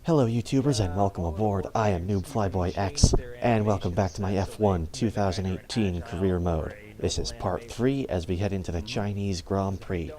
Hello YouTubers and welcome aboard. I am Noob Flyboy X and welcome back to my F1 2018 career mode. This is part 3 as we head into the Chinese Grand Prix.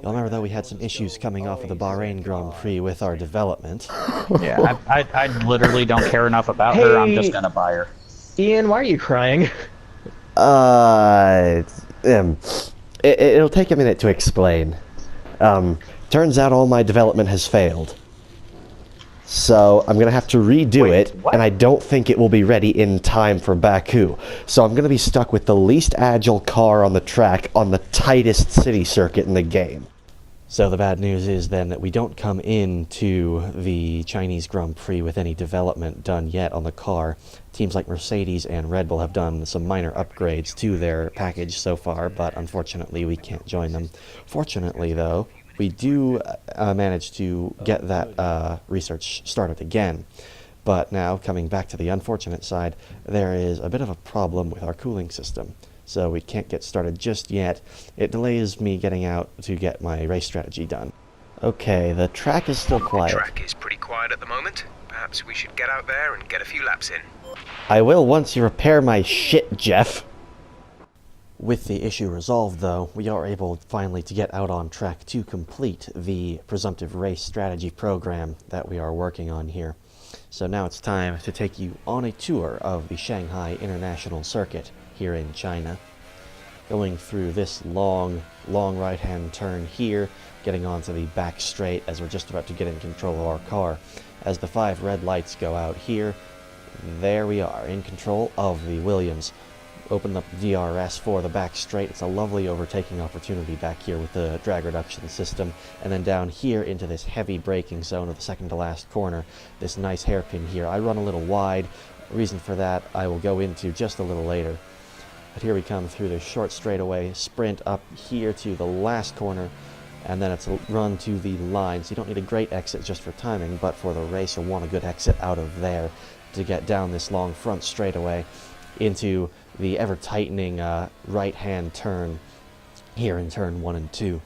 You'll remember though we had some issues coming off of the Bahrain Grand Prix with our development. Yeah, I literally don't care enough about her. I'm just gonna buy her. Ian, why are you crying? Uh, um, it'll take a minute to explain. Turns out all my development has failed. So I'm going to have to redo it, what? and I don't think it will be ready in time for Baku. So I'm going to be stuck with the least agile car on the track on the tightest city circuit in the game. So the bad news is then that we don't come into the Chinese Grand Prix with any development done yet on the car. Teams like Mercedes and Red Bull have done some minor upgrades to their package so far, but unfortunately we can't join them. Fortunately though, we do manage to get that research started again. But now, coming back to the unfortunate side, there is a bit of a problem with our cooling system. So we can't get started just yet. It delays me getting out to get my race strategy done. Okay, the track is still quiet. The track is pretty quiet at the moment. Perhaps we should get out there and get a few laps in. I will once you repair my shit, Jeff. With the issue resolved, though, we are able finally to get out on track to complete the presumptive race strategy program that we are working on here. So now it's time to take you on a tour of the Shanghai International Circuit here in China. Going through this long right-hand turn here, getting onto the back straight as we're just about to get in control of our car. As the 5 red lights go out here, there we are, in control of the Williams. Open up DRS for the back straight. It's a lovely overtaking opportunity back here with the drag reduction system. And then down here into this heavy braking zone of the second to last corner, this nice hairpin here. I run a little wide. Reason for that I will go into just a little later. But here we come through the short straightaway, sprint up here to the last corner, and then it's a run to the line. So you don't need a great exit just for timing, but for the race you'll want a good exit out of there to get down this long front straightaway into the ever-tightening right-hand turn here in turn 1 and 2.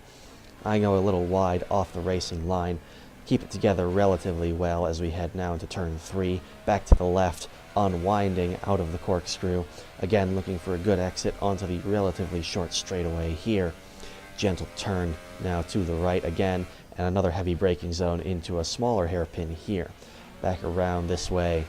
I go a little wide off the racing line, keep it together relatively well as we head now into turn 3, back to the left, unwinding out of the corkscrew, again looking for a good exit onto the relatively short straightaway here. Gentle turn now to the right again, and another heavy braking zone into a smaller hairpin here. Back around this way,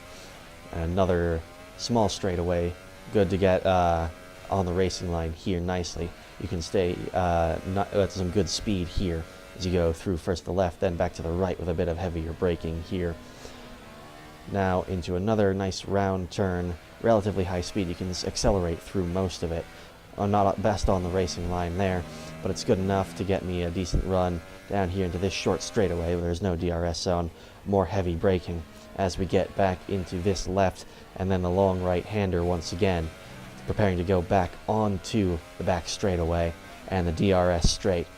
another small straightaway. Good to get on the racing line here nicely. You can stay at some good speed here as you go through first the left, then back to the right with a bit of heavier braking here. Now into another nice round turn, relatively high speed. You can accelerate through most of it. Not best on the racing line there, but it's good enough to get me a decent run down here into this short straightaway where there's no DRS zone. More heavy braking as we get back into this left, and then the long right-hander once again, preparing to go back onto the back straightaway and the DRS straight.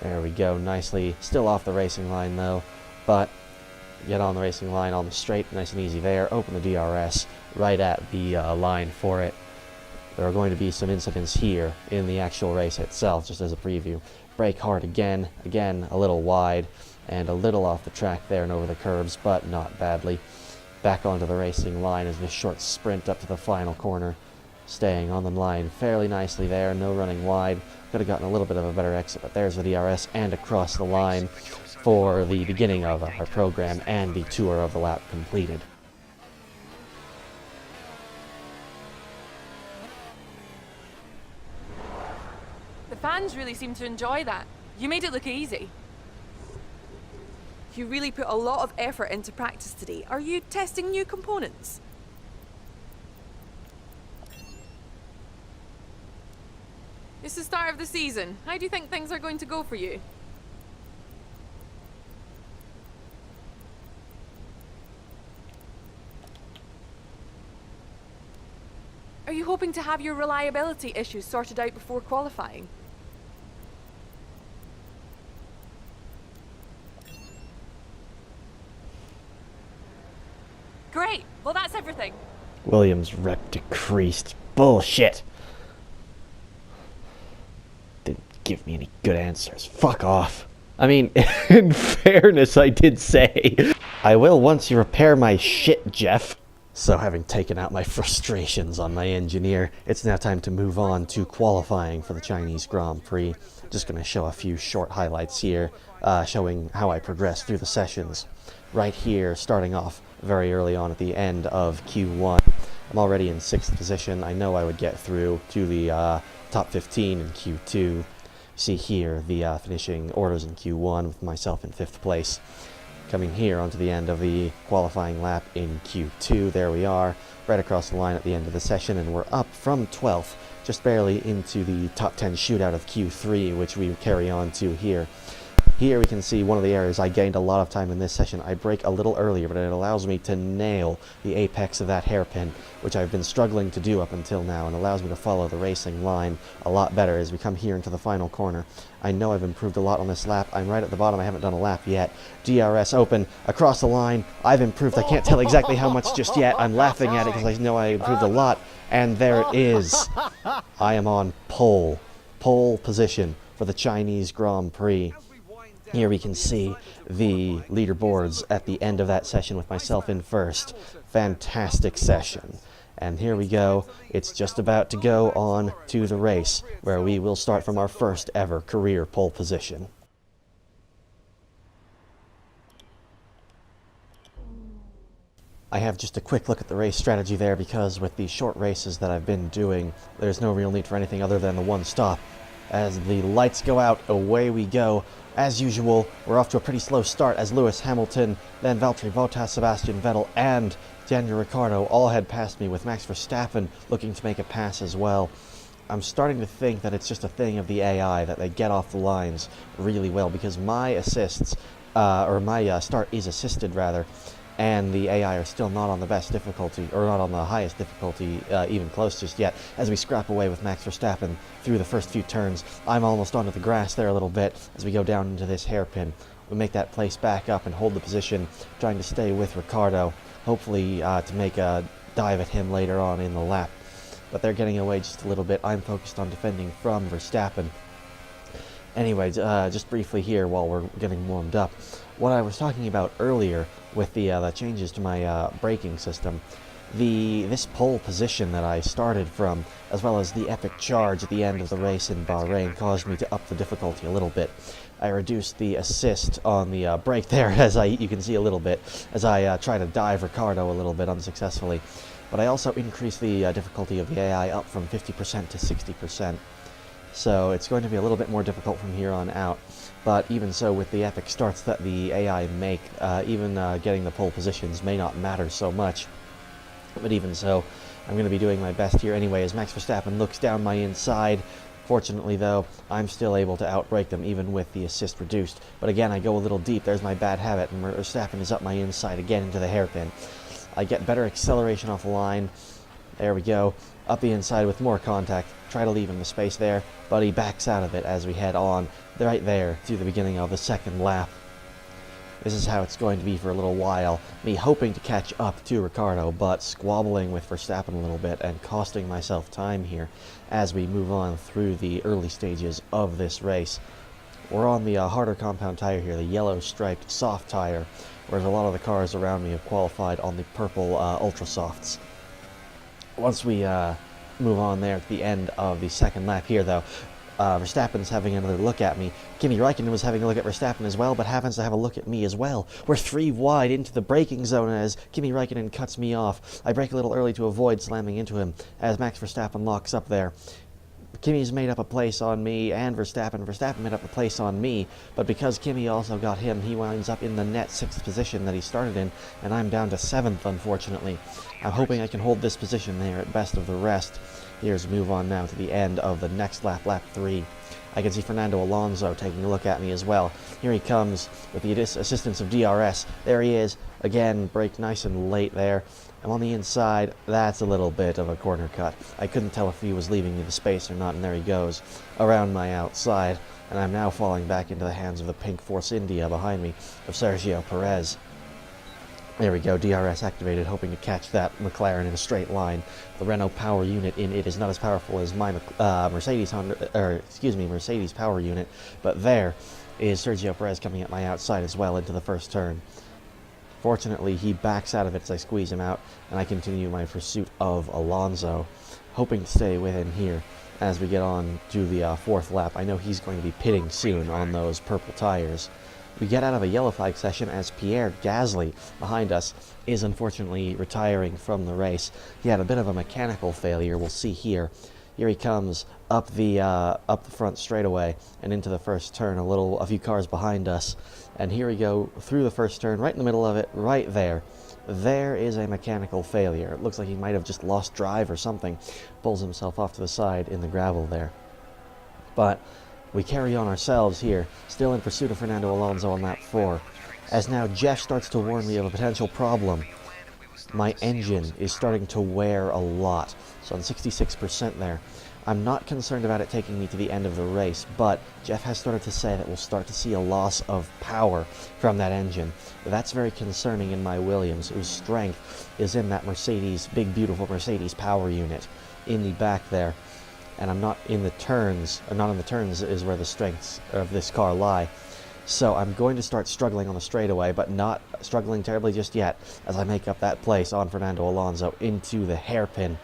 There we go, nicely, still off the racing line though, but get on the racing line on the straight, nice and easy there. Open the DRS right at the line for it. There are going to be some incidents here in the actual race itself, just as a preview. Brake hard again a little wide, and a little off the track there and over the curves, but not badly. Back onto the racing line as this short sprint up to the final corner. Staying on the line fairly nicely there, no running wide. Could have gotten a little bit of a better exit, but there's the DRS and across the line for the beginning of our program and the tour of the lap completed. The fans really seem to enjoy that. You made it look easy. You really put a lot of effort into practice today. Are you testing new components? It's the start of the season. How do you think things are going to go for you? Are you hoping to have your reliability issues sorted out before qualifying? Great! Well, that's everything. Williams' rep decreased. Bullshit. Didn't give me any good answers. Fuck off. I mean, in fairness, I did say, I will once you repair my shit, Jeff. So having taken out my frustrations on my engineer, it's now time to move on to qualifying for the Chinese Grand Prix. Just going to show a few short highlights here, showing how I progressed through the sessions. Right here, starting off very early on at the end of Q1. I'm already in 6th position. I know I would get through to the top 15 in Q2. See here the finishing orders in Q1 with myself in 5th place. Coming here onto the end of the qualifying lap in Q2, there we are, right across the line at the end of the session, and we're up from 12th, just barely into the top 10 shootout of Q3, which we carry on to here. Here we can see one of the areas I gained a lot of time in this session. I brake a little earlier, but it allows me to nail the apex of that hairpin, which I've been struggling to do up until now, and allows me to follow the racing line a lot better as we come here into the final corner. I know I've improved a lot on this lap. I'm right at the bottom. I haven't done a lap yet. DRS open, across the line. I've improved. I can't tell exactly how much just yet. I'm laughing at it because I know I improved a lot. And there it is. I am on pole position for the Chinese Grand Prix. Here we can see the leaderboards at the end of that session with myself in first. Fantastic session. And here we go. It's just about to go on to the race, where we will start from our first ever career pole position. I have just a quick look at the race strategy there, because with the short races that I've been doing, there's no real need for anything other than the one stop. As the lights go out, away we go. As usual, we're off to a pretty slow start as Lewis Hamilton, then Valtteri Bottas, Sebastian Vettel, and Daniel Ricciardo all had passed me, with Max Verstappen looking to make a pass as well. I'm starting to think that it's just a thing of the AI, that they get off the lines really well, because my assists, my start is assisted rather, and the AI are still not on the best difficulty, or not on the highest difficulty, even close just yet, as we scrap away with Max Verstappen through the first few turns. I'm almost onto the grass there a little bit as we go down into this hairpin. We make that place back up and hold the position, trying to stay with Ricciardo, hopefully to make a dive at him later on in the lap. But they're getting away just a little bit. I'm focused on defending from Verstappen. Anyways, just briefly here while we're getting warmed up, what I was talking about earlier with the changes to my braking system, this pole position that I started from, as well as the epic charge at the end of the race in Bahrain, caused me to up the difficulty a little bit. I reduced the assist on the brake there, as you can see a little bit, as I try to dive Ricciardo a little bit unsuccessfully. But I also increased the difficulty of the AI up from 50% to 60%. So it's going to be a little bit more difficult from here on out. But even so, with the epic starts that the AI make, even getting the pole positions may not matter so much. But even so, I'm going to be doing my best here anyway, as Max Verstappen looks down my inside. Fortunately, though, I'm still able to outbrake them, even with the assist reduced. But again, I go a little deep. There's my bad habit, and Verstappen is up my inside again into the hairpin. I get better acceleration off the line. There we go. Up the inside with more contact. Try to leave him the space there, but he backs out of it as we head on right there to the beginning of the second lap. This is how it's going to be for a little while. Me hoping to catch up to Ricciardo, but squabbling with Verstappen a little bit and costing myself time here as we move on through the early stages of this race. We're on the harder compound tire here, the yellow striped soft tire, whereas a lot of the cars around me have qualified on the purple ultra softs. Once we move on there at the end of the second lap here, though, Verstappen's having another look at me. Kimi Räikkönen was having a look at Verstappen as well, but happens to have a look at me as well. We're 3 wide into the braking zone as Kimi Räikkönen cuts me off. I brake a little early to avoid slamming into him as Max Verstappen locks up there. Kimi's made up a place on me, and Verstappen made up a place on me, but because Kimi also got him, he winds up in the net 6th position that he started in, and I'm down to 7th, unfortunately. I'm hoping I can hold this position there at best of the rest. Here's a move on now to the end of the next lap, lap 3. I can see Fernando Alonso taking a look at me as well. Here he comes with the assistance of DRS. There he is. Again, brake nice and late there. I'm on the inside. That's a little bit of a corner cut. I couldn't tell if he was leaving me the space or not, and there he goes around my outside. And I'm now falling back into the hands of the pink Force India behind me of Sergio Perez. There we go, DRS activated, hoping to catch that McLaren in a straight line. The Renault power unit in it is not as powerful as my Mercedes power unit, but there, is Sergio Perez coming at my outside as well into the first turn. Fortunately, he backs out of it as I squeeze him out, and I continue my pursuit of Alonso, hoping to stay with him here as we get on to the fourth lap. I know he's going to be pitting soon on those purple tires. We get out of a yellow flag session as Pierre Gasly, behind us, is unfortunately retiring from the race. He had a bit of a mechanical failure, we'll see here. Here he comes up the front straightaway and into the first turn, a few cars behind us. And here we go through the first turn, right in the middle of it, right there. There is a mechanical failure. It looks like he might have just lost drive or something. Pulls himself off to the side in the gravel there. But we carry on ourselves here, still in pursuit of Fernando Alonso on lap 4. As now Jeff starts to warn me of a potential problem. My engine is starting to wear a lot. So on 66% there. I'm not concerned about it taking me to the end of the race, but Jeff has started to say that we'll start to see a loss of power from that engine. That's very concerning in my Williams, whose strength is in that Mercedes, big beautiful Mercedes power unit in the back there. And I'm not in the turns, not in the turns is where the strengths of this car lie. So I'm going to start struggling on the straightaway, but not struggling terribly just yet, as I make up that place on Fernando Alonso into the hairpin.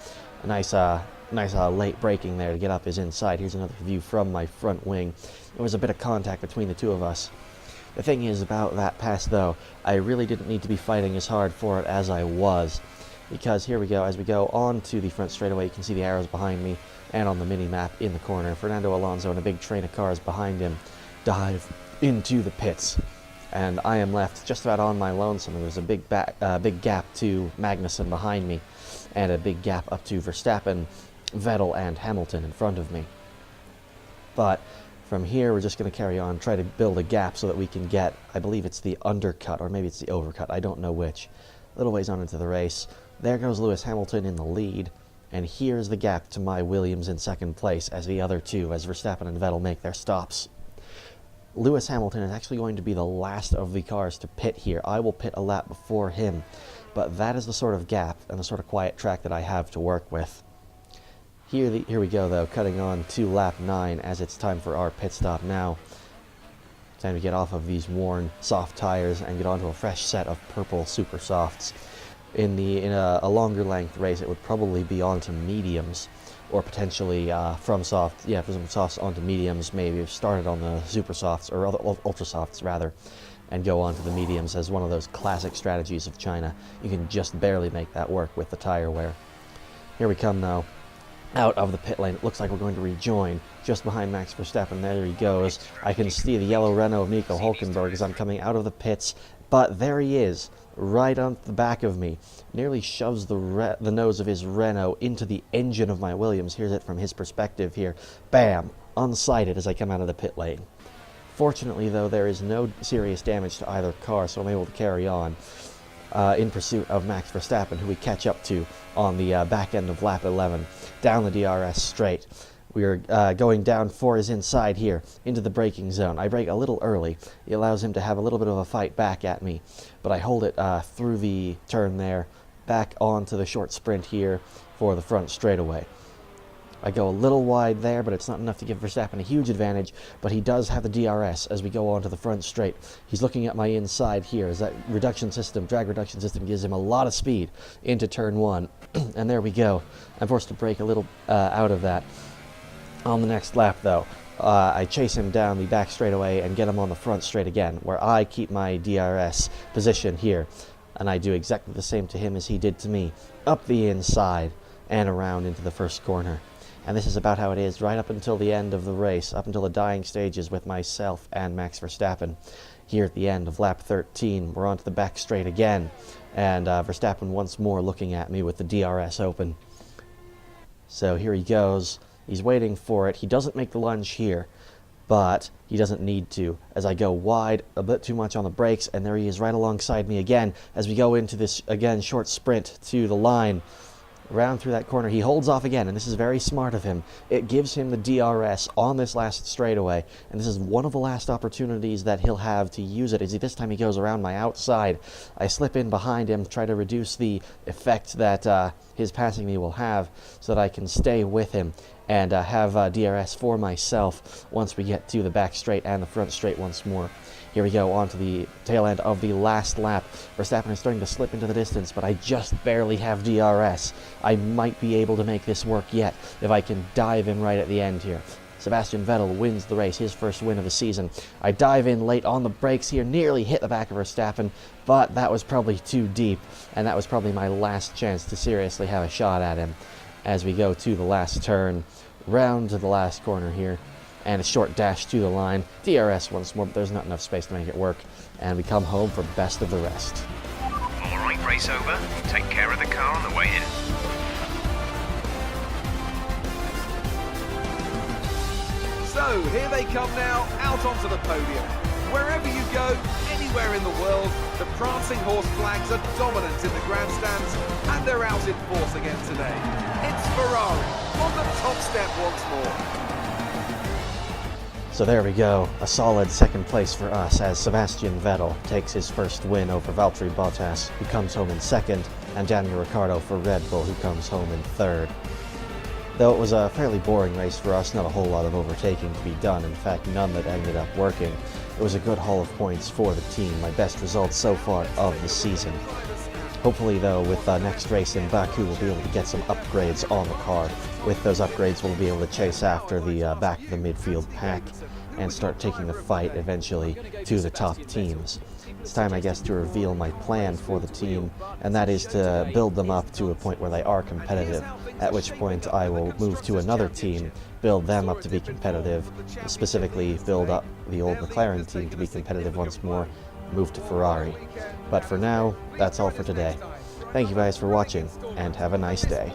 A nice late braking there to get up his inside. Here's another view from my front wing. There was a bit of contact between the two of us. The thing is about that pass, though, I really didn't need to be fighting as hard for it as I was. Because here we go, as we go on to the front straightaway, you can see the arrows behind me, and on the mini-map in the corner, Fernando Alonso and a big train of cars behind him dive into the pits. And I am left just about on my lonesome, and there's a big gap to Magnussen behind me, and a big gap up to Verstappen, Vettel, and Hamilton in front of me. But from here, we're just going to carry on, try to build a gap so that we can get, I believe it's the undercut, or maybe it's the overcut, I don't know which. A little ways on into the race. There goes Lewis Hamilton in the lead, and here's the gap to my Williams in second place as the other two, as Verstappen and Vettel make their stops. Lewis Hamilton is actually going to be the last of the cars to pit here. I will pit a lap before him, but that is the sort of gap and the sort of quiet track that I have to work with. Here we go, though, cutting on to lap 9 as it's time for our pit stop now. Time to get off of these worn soft tires and get onto a fresh set of purple super softs. In a longer length race, it would probably be onto mediums, or potentially from softs onto mediums, maybe started on the super softs, or other ultra softs rather, and go on to the mediums as one of those classic strategies of China. You can just barely make that work with the tire wear. Here we come, though, out of the pit lane. It looks like we're going to rejoin just behind Max Verstappen. There he goes. I can see the yellow Renault of Nico Hülkenberg as I'm coming out of the pits, but there he is, right on the back of me. Nearly shoves the nose of his Renault into the engine of my Williams. Here's it from his perspective here. Bam! Unsighted as I come out of the pit lane. Fortunately, though, there is no serious damage to either car, so I'm able to carry on in pursuit of Max Verstappen, who we catch up to on the back end of lap 11, down the DRS straight. We are going down for his inside here, into the braking zone. I brake a little early. It allows him to have a little bit of a fight back at me, but I hold it through the turn there, back onto the short sprint here for the front straightaway. I go a little wide there, but it's not enough to give Verstappen a huge advantage, but he does have the DRS as we go on to the front straight. He's looking at my inside here as that drag reduction system gives him a lot of speed into turn 1. And there we go. I'm forced to brake a little out of that. On the next lap, though, I chase him down the back straightaway and get him on the front straight again, where I keep my DRS position here. And I do exactly the same to him as he did to me, up the inside and around into the first corner. And this is about how it is right up until the end of the race, up until the dying stages with myself and Max Verstappen. Here at the end of lap 13, we're onto the back straight again, and Verstappen once more looking at me with the DRS open. So here he goes. He's waiting for it. He doesn't make the lunge here, but he doesn't need to, as I go wide a bit too much on the brakes, and there he is right alongside me again as we go into this, again, short sprint to the line. round through that corner. He holds off again, and this is very smart of him. It gives him the DRS on this last straightaway, and this is one of the last opportunities that he'll have to use it. This time he goes around my outside. I slip in behind him, try to reduce the effect that his passing me will have so that I can stay with him and have DRS for myself once we get to the back straight and the front straight once more. Here we go, on to the tail end of the last lap. Verstappen is starting to slip into the distance, but I just barely have DRS. I might be able to make this work yet if I can dive in right at the end here. Sebastian Vettel wins the race, his first win of the season. I dive in late on the brakes here, nearly hit the back of Verstappen, but that was probably too deep, and that was probably my last chance to seriously have a shot at him as we go to the last turn, round to the last corner here. And a short dash to the line. DRS once more, but there's not enough space to make it work. And we come home for best of the rest. Alright, race over. Take care of the car on the way in. So, here they come now, out onto the podium. Wherever you go, anywhere in the world, the prancing horse flags are dominant in the grandstands, and they're out in force again today. It's Ferrari on the top step once more. So there we go, a solid second place for us as Sebastian Vettel takes his first win over Valtteri Bottas, who comes home in second, and Daniel Ricciardo for Red Bull, who comes home in third. Though it was a fairly boring race for us, not a whole lot of overtaking to be done, in fact none that ended up working. It was a good haul of points for the team, my best results so far of the season. Hopefully though, with the next race in Baku, we'll be able to get some upgrades on the car. With those upgrades, we'll be able to chase after the back of the midfield pack and start taking the fight eventually to the top teams. It's time, I guess, to reveal my plan for the team, and that is to build them up to a point where they are competitive, at which point I will move to another team, build them up to be competitive, specifically build up the old McLaren team to be competitive once more, move to Ferrari. But for now, that's all for today. Thank you guys for watching, and have a nice day.